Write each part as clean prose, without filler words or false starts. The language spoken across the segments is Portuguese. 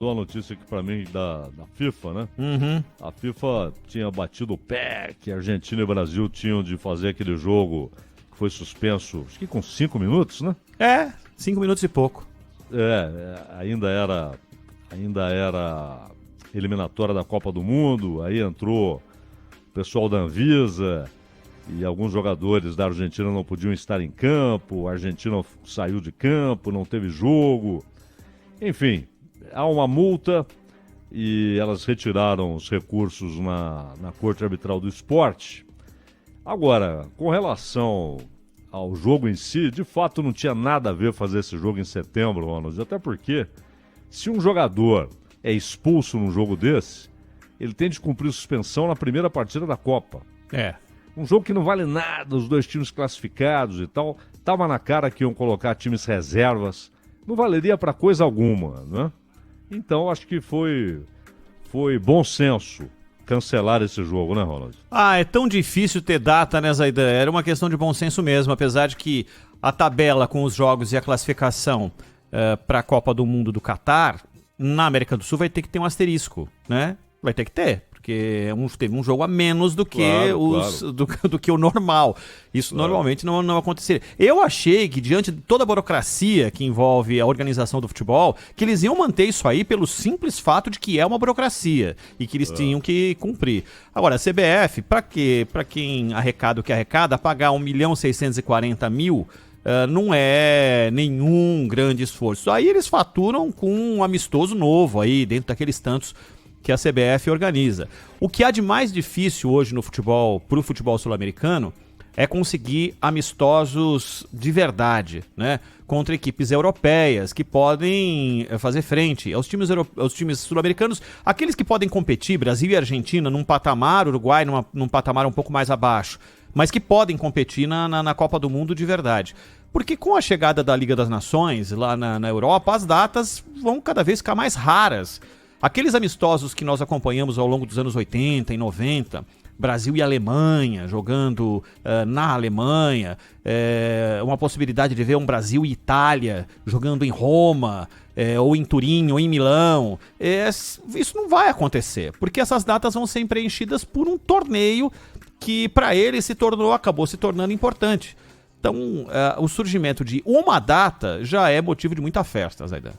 uma notícia aqui pra mim da FIFA, né? Uhum. A FIFA tinha batido o pé que Argentina e Brasil tinham de fazer aquele jogo que foi suspenso, acho que com 5 minutos, né? 5 minutos e pouco. Ainda era eliminatória da Copa do Mundo, aí entrou o pessoal da Anvisa e alguns jogadores da Argentina não podiam estar em campo, a Argentina saiu de campo, não teve jogo. Enfim, há uma multa e elas retiraram os recursos na Corte Arbitral do Esporte. Agora, com relação ao jogo em si, de fato não tinha nada a ver fazer esse jogo em setembro, Ronald, até porque se um jogador é expulso num jogo desse, ele tem de cumprir suspensão na primeira partida da Copa. Um jogo que não vale nada, os dois times classificados e tal, tava na cara que iam colocar times reservas, não valeria para coisa alguma, né? Então acho que foi bom senso cancelar esse jogo, né, Ronald? É tão difícil ter data, né, Zaidan? Era uma questão de bom senso mesmo, apesar de que a tabela com os jogos e a classificação para a Copa do Mundo do Catar, na América do Sul vai ter que ter um asterisco, né? Vai ter que ter, porque teve um jogo a menos do que, do que o normal. Isso normalmente não aconteceria. Eu achei que, diante de toda a burocracia que envolve a organização do futebol, que eles iam manter isso aí pelo simples fato de que é uma burocracia e que eles tinham que cumprir. Agora, a CBF, para quem arrecada o que arrecada, pagar 1.640.000 não é nenhum grande esforço. Aí eles faturam com um amistoso novo aí, dentro daqueles tantos que a CBF organiza. O que há de mais difícil hoje no futebol, pro futebol sul-americano, é conseguir amistosos de verdade, né? Contra equipes europeias que podem fazer frente aos times sul-americanos, aqueles que podem competir, Brasil e Argentina, num patamar, Uruguai num patamar um pouco mais abaixo, mas que podem competir na Copa do Mundo de verdade. Porque com a chegada da Liga das Nações lá na Europa, as datas vão cada vez ficar mais raras. Aqueles amistosos que nós acompanhamos ao longo dos anos 80 e 90, Brasil e Alemanha, jogando na Alemanha, uma possibilidade de ver um Brasil e Itália jogando em Roma, ou em Turim, ou em Milão, isso não vai acontecer, porque essas datas vão ser preenchidas por um torneio que para ele acabou se tornando importante. Então, o surgimento de uma data já é motivo de muita festa, Zaidan.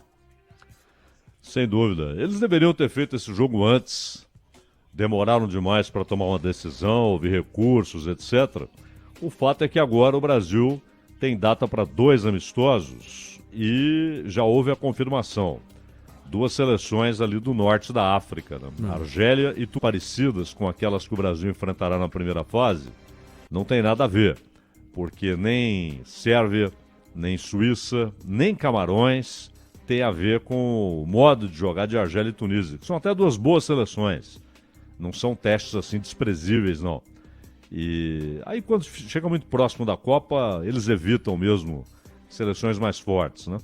Sem dúvida. Eles deveriam ter feito esse jogo antes. Demoraram demais para tomar uma decisão, houve recursos, etc. O fato é que agora o Brasil tem data para 2 amistosos e já houve a confirmação. 2 seleções ali do norte da África, né? Argélia e parecidas com aquelas que o Brasil enfrentará na primeira fase, não tem nada a ver, porque nem Sérvia, nem Suíça, nem Camarões tem a ver com o modo de jogar de Argélia e Tunísia, que são até 2 boas seleções. Não são testes assim desprezíveis, não. E aí quando chega muito próximo da Copa, eles evitam mesmo seleções mais fortes, né?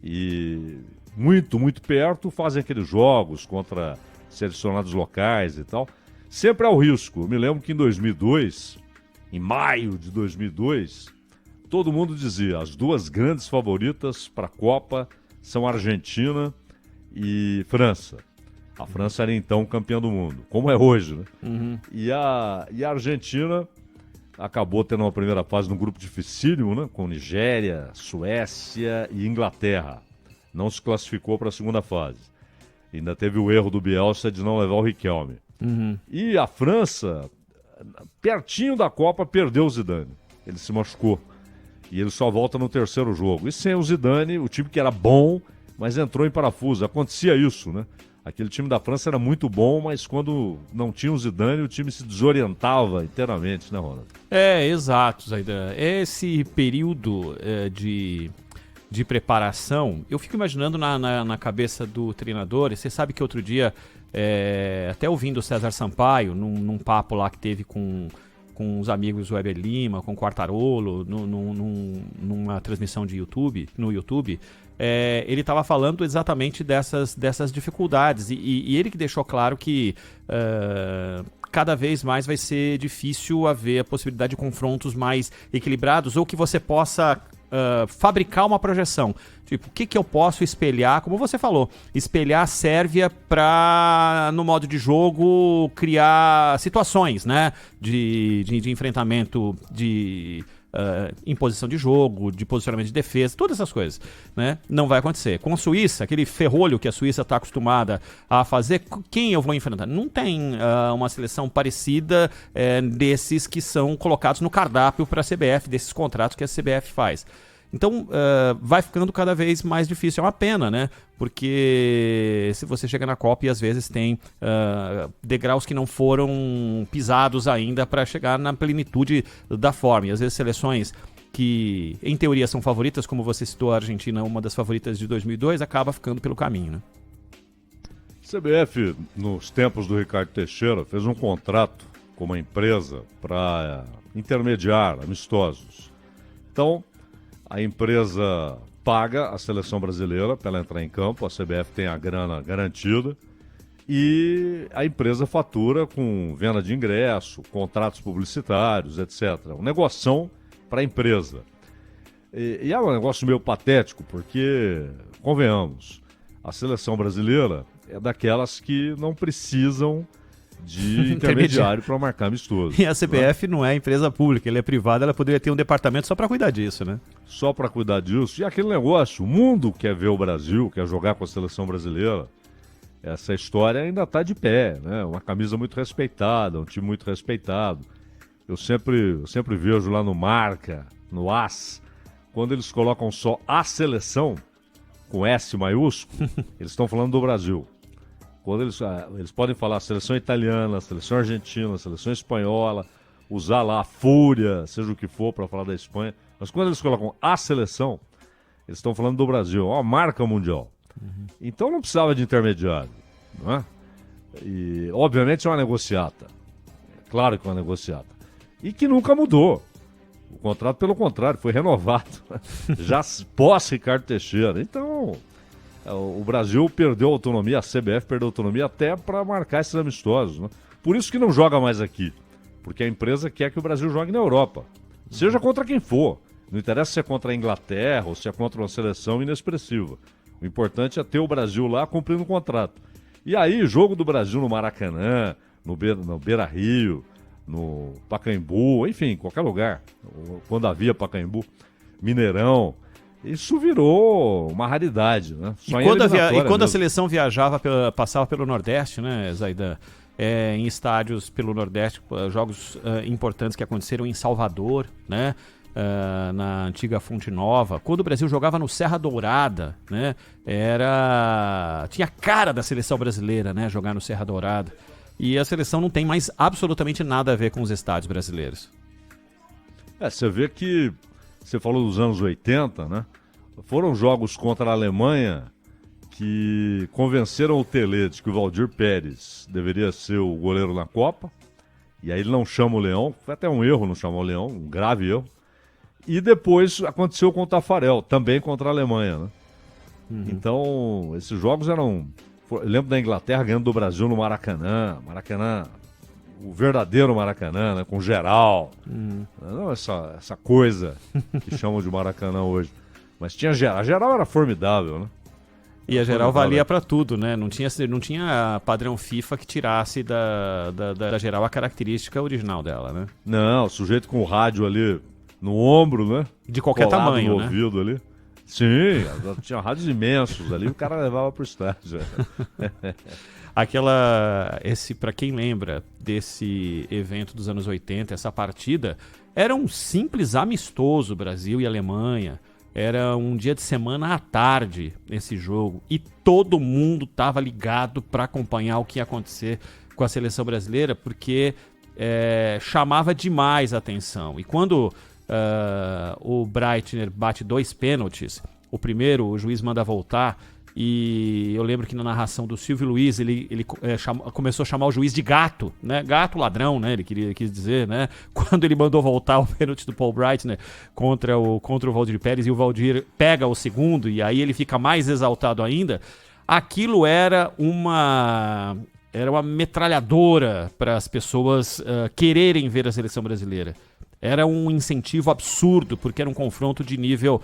E muito, muito perto fazem aqueles jogos contra selecionados locais e tal. Sempre há o risco. Eu me lembro que em 2002, em maio de 2002, todo mundo dizia, as 2 grandes favoritas para a Copa são Argentina e França. A França era então campeã do mundo, como é hoje, né? Uhum. E a Argentina acabou tendo uma primeira fase no grupo dificílimo, né? Com Nigéria, Suécia e Inglaterra. Não se classificou para a segunda fase. Ainda teve o erro do Bielsa de não levar o Riquelme. Uhum. E a França, pertinho da Copa, perdeu o Zidane. Ele se machucou. E ele só volta no 3º jogo. E sem o Zidane, o time que era bom, mas entrou em parafuso. Acontecia isso, né? Aquele time da França era muito bom, mas quando não tinha o Zidane, o time se desorientava inteiramente, né, Ronald? Exato, Zaidan. Esse período de preparação, eu fico imaginando na cabeça do treinador, e você sabe que outro dia, até ouvindo o César Sampaio, num papo lá que teve com os amigos do Weber Lima, com o Quartarolo, numa transmissão no YouTube, ele estava falando exatamente dessas dificuldades, e ele que deixou claro que cada vez mais vai ser difícil haver a possibilidade de confrontos mais equilibrados, ou que você possa fabricar uma projeção. Tipo, o que eu posso espelhar, como você falou, espelhar a Sérvia para, no modo de jogo, criar situações, né? De enfrentamento, de imposição de jogo, de posicionamento de defesa, todas essas coisas, né? Não vai acontecer. Com a Suíça, aquele ferrolho que a Suíça está acostumada a fazer, quem eu vou enfrentar? Não tem uma seleção parecida desses que são colocados no cardápio para a CBF, desses contratos que a CBF faz. Então, vai ficando cada vez mais difícil. É uma pena, né? Porque se você chega na Copa e às vezes tem degraus que não foram pisados ainda para chegar na plenitude da forma. E às vezes seleções que, em teoria, são favoritas, como você citou, a Argentina, uma das favoritas de 2002, acaba ficando pelo caminho, né? A CBF, nos tempos do Ricardo Teixeira, fez um contrato com uma empresa para intermediar amistosos. Então, a empresa paga a seleção brasileira para ela entrar em campo, a CBF tem a grana garantida e a empresa fatura com venda de ingresso, contratos publicitários, etc. Um negoção para a empresa. E é um negócio meio patético, porque, convenhamos, a seleção brasileira é daquelas que não precisam de intermediário para marcar amistoso. E a CBF não é empresa pública, ele é privada, ela poderia ter um departamento só para cuidar disso, né? Só para cuidar disso. E aquele negócio, o mundo quer ver o Brasil, quer jogar com a seleção brasileira. Essa história ainda está de pé, né? Uma camisa muito respeitada, um time muito respeitado. Eu sempre vejo lá no Marca, no AS, quando eles colocam só a seleção, com S maiúsculo, eles estão falando do Brasil. Quando eles podem falar seleção italiana, seleção argentina, seleção espanhola, usar lá a fúria, seja o que for, para falar da Espanha. Mas quando eles colocam a seleção, eles estão falando do Brasil, uma marca mundial. Então não precisava de intermediário, não é? E, obviamente, é uma negociata. É claro que é uma negociata. E que nunca mudou. O contrato, pelo contrário, foi renovado. Já pós Ricardo Teixeira. Então, o Brasil perdeu autonomia, a CBF perdeu autonomia até para marcar esses amistosos, né? Por isso que não joga mais aqui. Porque a empresa quer que o Brasil jogue na Europa. Seja contra quem for. Não interessa se é contra a Inglaterra ou se é contra uma seleção inexpressiva. O importante é ter o Brasil lá cumprindo o contrato. E aí, jogo do Brasil no Maracanã, no Beira-Rio, no Pacaembu, enfim, qualquer lugar. Quando havia Pacaembu, Mineirão. Isso virou uma raridade, né? E quando a seleção viajava, passava pelo Nordeste, né, Zaidan? Em estádios pelo Nordeste, jogos importantes que aconteceram em Salvador, né? Na antiga Fonte Nova, quando o Brasil jogava no Serra Dourada, né? Tinha cara da seleção brasileira, né? Jogar no Serra Dourada. E a seleção não tem mais absolutamente nada a ver com os estádios brasileiros. Você vê que você falou dos anos 80, né? Foram jogos contra a Alemanha que convenceram o Tele de que o Valdir Pérez deveria ser o goleiro na Copa. E aí ele não chama o Leão. Foi até um erro não chamar o Leão, um grave erro. E depois aconteceu com o Tafarel, também contra a Alemanha, né? Então, esses jogos eram... Eu lembro da Inglaterra ganhando do Brasil no Maracanã. Maracanã, o verdadeiro Maracanã, né? Com geral. Não essa coisa que chamam de Maracanã hoje. Mas tinha geral. A geral era formidável, né? E a geral valia para tudo, né? Não tinha padrão FIFA que tirasse da geral a característica original dela, né? Não, o sujeito com o rádio ali no ombro, né? De qualquer colado tamanho, no né? ouvido ali. Sim, tinha rádios imensos ali, o cara levava pro estádio. Para quem lembra desse evento dos anos 80, essa partida, era um simples amistoso, Brasil e Alemanha. Era um dia de semana à tarde esse jogo e todo mundo estava ligado para acompanhar o que ia acontecer com a seleção brasileira, porque chamava demais a atenção. E quando o Breitner bate 2 pênaltis, o primeiro o juiz manda voltar, e eu lembro que na narração do Silvio Luiz ele começou a chamar o juiz de gato, né? Gato ladrão, né? Ele quis dizer, né? Quando ele mandou voltar o pênalti do Paul Breitner contra o Valdir Pérez, e o Valdir pega o segundo, e aí ele fica mais exaltado ainda. Aquilo era uma metralhadora para as pessoas quererem ver a seleção brasileira. Era um incentivo absurdo, porque era um confronto de nível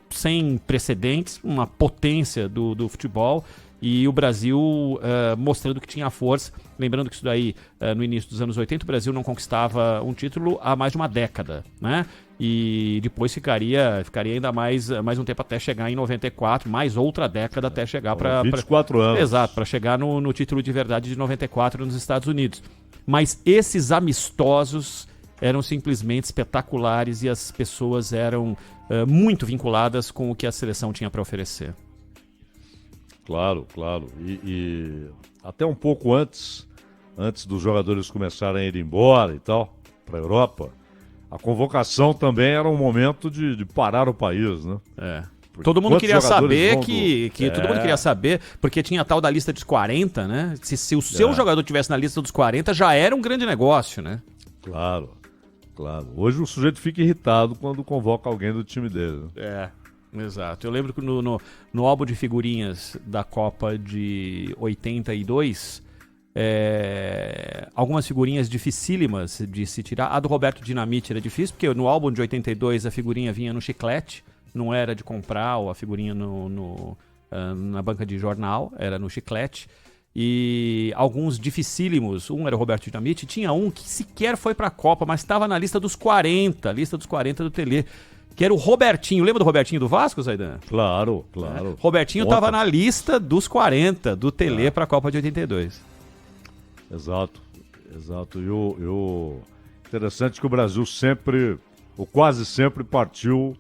sem precedentes, uma potência do futebol, e o Brasil mostrando que tinha força. Lembrando que isso daí, no início dos anos 80, o Brasil não conquistava um título há mais de uma década, né? E depois ficaria ainda mais um tempo até chegar em 94, mais outra década até chegar para... 24 anos. Exato, para chegar no título de verdade de 94 nos Estados Unidos. Mas esses amistosos eram simplesmente espetaculares e as pessoas eram muito vinculadas com o que a seleção tinha para oferecer. Claro, claro. E até um pouco antes dos jogadores começarem a ir embora e tal, para a Europa, a convocação também era um momento de parar o país, né? Todo mundo queria saber todo mundo queria saber, porque tinha a tal da lista dos 40, né? Se o seu jogador tivesse na lista dos 40, já era um grande negócio, né? Claro, claro. Hoje o sujeito fica irritado quando convoca alguém do time dele. Exato. Eu lembro que no álbum de figurinhas da Copa de 82, algumas figurinhas dificílimas de se tirar. A do Roberto Dinamite era difícil, porque no álbum de 82 a figurinha vinha no chiclete, não era de comprar ou a figurinha na banca de jornal, era no chiclete. E alguns dificílimos, um era o Roberto Dinamite, tinha um que sequer foi pra Copa, mas estava na lista dos 40 do Tele, que era o Robertinho. Lembra do Robertinho do Vasco, Zaidan? Claro. Robertinho estava na lista dos 40 do Tele pra Copa de 82. Exato. E o interessante que o Brasil sempre, ou quase sempre, partiu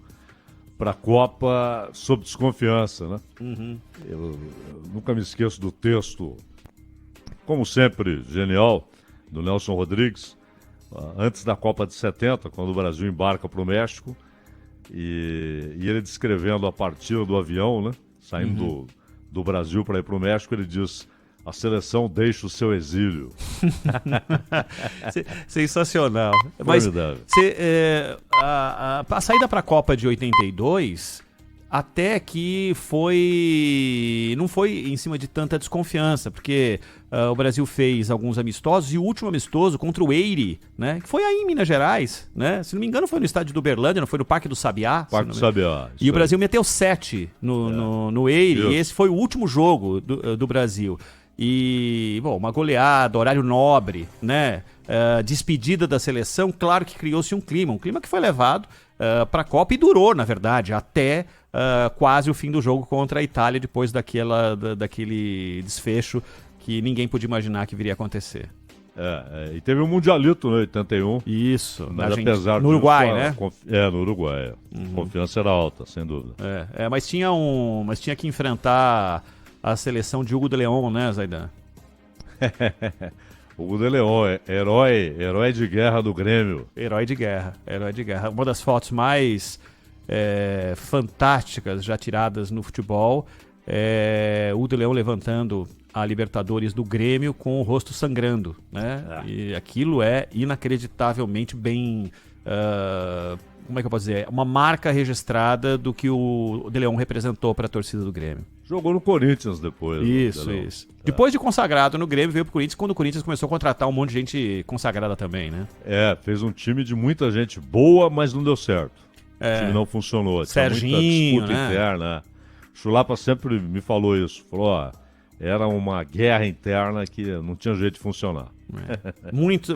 para a Copa sob desconfiança, né? Eu nunca me esqueço do texto, como sempre, genial, do Nelson Rodrigues, antes da Copa de 70, quando o Brasil embarca para o México, e ele descrevendo a partida do avião, né? Saindo do Brasil para ir para o México, ele diz: a seleção deixa o seu exílio. Sensacional. Mas a saída para a Copa de 82 até que não foi em cima de tanta desconfiança, porque o Brasil fez alguns amistosos e o último amistoso contra o Eire, né, que foi aí em Minas Gerais, né? Se não me engano foi no estádio do Uberlândia, não foi no Parque do Sabiá. E o Brasil meteu 7 no Eire, e esse foi o último jogo do Brasil. E, bom, uma goleada, horário nobre, né? Despedida da seleção, claro que criou-se um clima que foi levado para a Copa e durou, na verdade, até quase o fim do jogo contra a Itália, depois daquele desfecho que ninguém podia imaginar que viria a acontecer. E teve um Mundialito no 81. Isso, mas apesar no Uruguai, né? No Uruguai. A confiança era alta, sem dúvida. Mas tinha que enfrentar a seleção de Hugo de León, né, Zaidan? Hugo de León, herói de guerra do Grêmio. Herói de guerra. Uma das fotos mais fantásticas já tiradas no futebol é Hugo de León levantando a Libertadores do Grêmio com o rosto sangrando, né? E aquilo é inacreditavelmente bem... como é que eu posso dizer? Uma marca registrada do que o De León representou para a torcida do Grêmio. Jogou no Corinthians depois. Isso. Depois de consagrado no Grêmio, veio pro Corinthians, quando o Corinthians começou a contratar um monte de gente consagrada também, né? Fez um time de muita gente boa, mas não deu certo. O time não funcionou. Serginho, tinha muita disputa né? interna. Chulapa sempre me falou isso. Falou, era uma guerra interna que não tinha jeito de funcionar.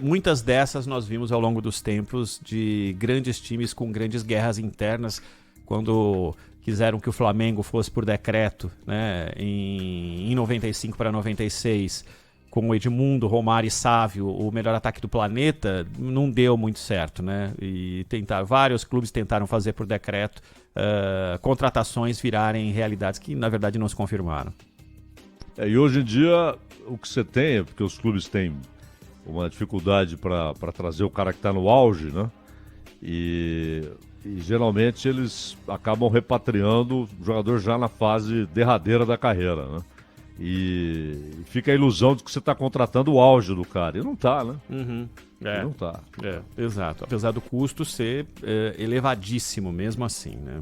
Muitas dessas nós vimos ao longo dos tempos de grandes times com grandes guerras internas, quando quiseram que o Flamengo fosse por decreto, né, em 95 para 96, com o Edmundo, Romário e Sávio, o melhor ataque do planeta, não deu muito certo, né? E vários clubes tentaram fazer por decreto contratações virarem realidades que na verdade não se confirmaram. E hoje em dia o que você tem é porque os clubes têm uma dificuldade para trazer o cara que está no auge, né? E geralmente eles acabam repatriando o jogador já na fase derradeira da carreira, né? E fica a ilusão de que você está contratando o auge do cara. E não está, né? E não está. Exato. Apesar do custo ser elevadíssimo mesmo assim, né?